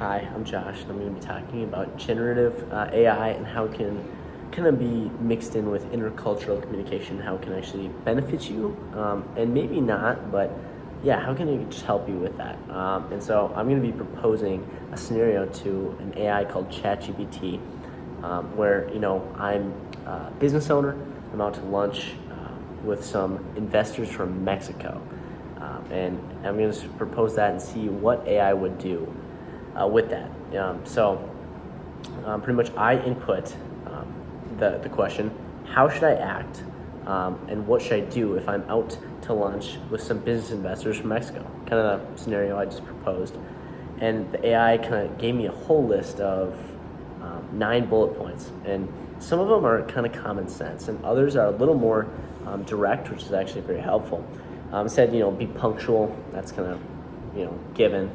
Hi, I'm Josh, and I'm going to be talking about generative AI and how it can kind of be mixed in with intercultural communication, how it can actually benefit you, and maybe not, but yeah, how can it just help you with that? And so I'm going to be proposing a scenario to an AI called ChatGPT, where I'm a business owner. I'm out to lunch with some investors from Mexico, and I'm going to propose that and see what AI would do with that. Pretty much I input the question, how should I act and what should I do if I'm out to lunch with some business investors from Mexico? Kind of the scenario I just proposed. And the AI kind of gave me a whole list of 9 bullet points. And some of them are kind of common sense and others are a little more direct, which is actually very helpful. It said, be punctual. That's kind of, given.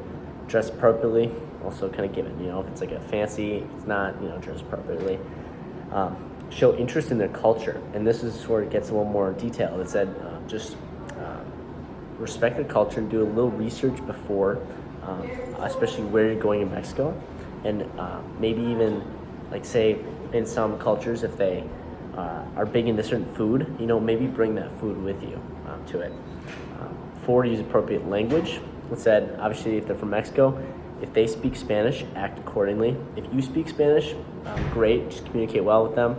Dress appropriately, also kind of given. If it's like a fancy, if it's not, dress appropriately. Show interest in their culture, and this is where it gets a little more detailed. It said just respect their culture and do a little research before, especially where you're going in Mexico, and maybe even like say in some cultures if they are big into certain food, maybe bring that food with you to it. 4, use appropriate language. It said, obviously, if they're from Mexico, if they speak Spanish, act accordingly. If you speak Spanish, great, just communicate well with them.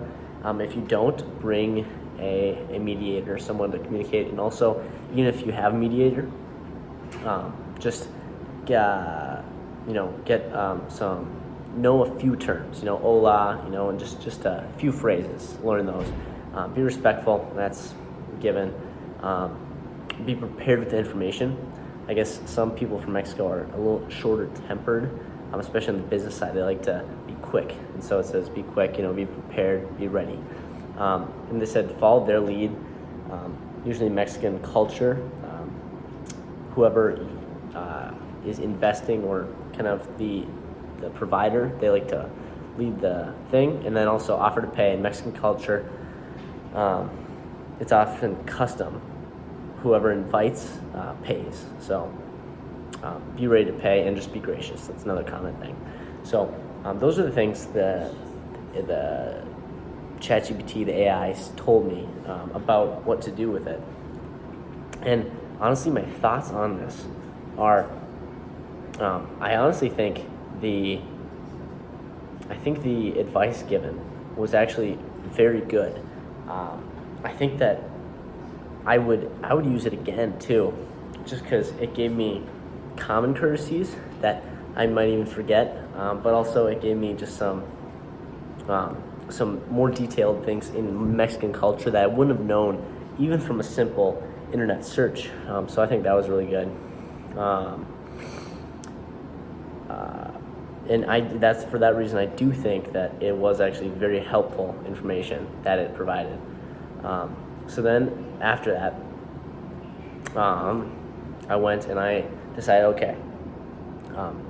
If you don't, bring a mediator, someone to communicate. And also, even if you have a mediator, just get know a few terms, hola, and just a few phrases, learn those. Be respectful, that's given. Be prepared with the information. I guess some people from Mexico are a little shorter tempered, especially on the business side. They like to be quick. And so it says be quick, be prepared, be ready. And they said follow their lead. Usually Mexican culture, whoever is investing or kind of the provider, they like to lead the thing. And then also offer to pay. In Mexican culture, it's often custom. Whoever invites pays. So be ready to pay and just be gracious. That's another common thing. So those are the things that the ChatGPT, the AI, told me about what to do with it. And honestly, my thoughts on this are, I honestly think the advice given was actually very good. I think that I would use it again too, just because it gave me common courtesies that I might even forget, but also it gave me just some more detailed things in Mexican culture that I wouldn't have known even from a simple internet search. So I think that was really good. And that's for that reason I do think that it was actually very helpful information that it provided. So then after that, I went and I decided, okay,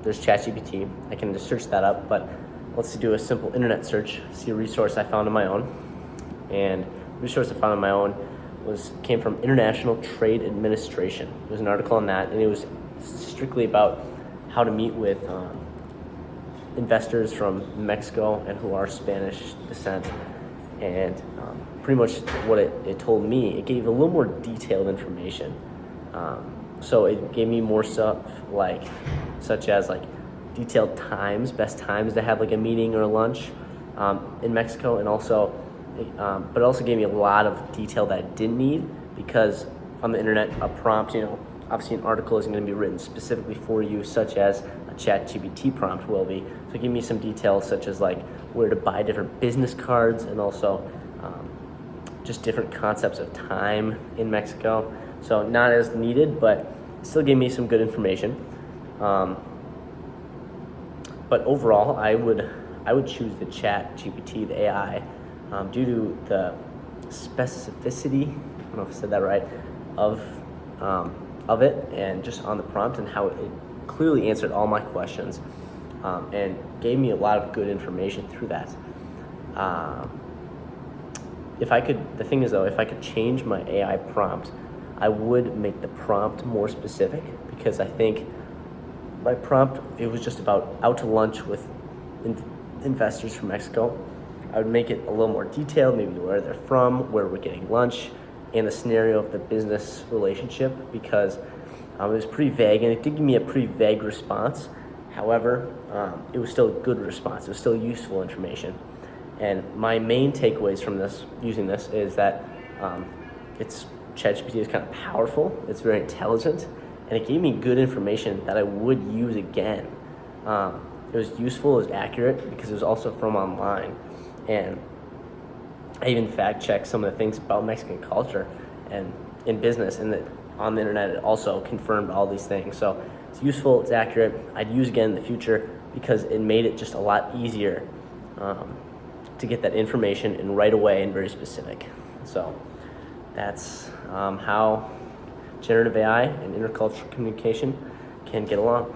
there's ChatGPT. I can just search that up, but let's do a simple internet search, see a resource I found on my own. And the resource I found on my own came from International Trade Administration. There's an article on that, and it was strictly about how to meet with investors from Mexico and who are Spanish descent. And pretty much what it told me, it gave a little more detailed information. So it gave me more stuff such as detailed times, best times to have a meeting or a lunch in Mexico, and also, but it also gave me a lot of detail that I didn't need, because on the internet, a prompt, obviously an article isn't going to be written specifically for you, such as a ChatGPT prompt will be. So it gave me some details such as where to buy different business cards, and also just different concepts of time in Mexico. So not as needed, but still gave me some good information. But overall, I would choose the ChatGPT, the AI, due to the specificity, I don't know if I said that right, of it, and just on the prompt and how it clearly answered all my questions, and gave me a lot of good information through that. If I could change my AI prompt, I would make the prompt more specific, because I think my prompt, it was just about out to lunch with investors from Mexico. I would make it a little more detailed, maybe where they're from, where we're getting lunch, and the scenario of the business relationship, because it was pretty vague, and it did give me a pretty vague response. However, it was still a good response. It was still useful information. And my main takeaways from this, using this, is that ChatGPT is kind of powerful. It's very intelligent, and it gave me good information that I would use again. It was useful, it was accurate, because it was also from online. And I even fact-checked some of the things about Mexican culture and in business, and that on the internet it also confirmed all these things. So it's useful, it's accurate. I'd use again in the future because it made it just a lot easier to get that information in right away and very specific. So that's how generative AI and intercultural communication can get along.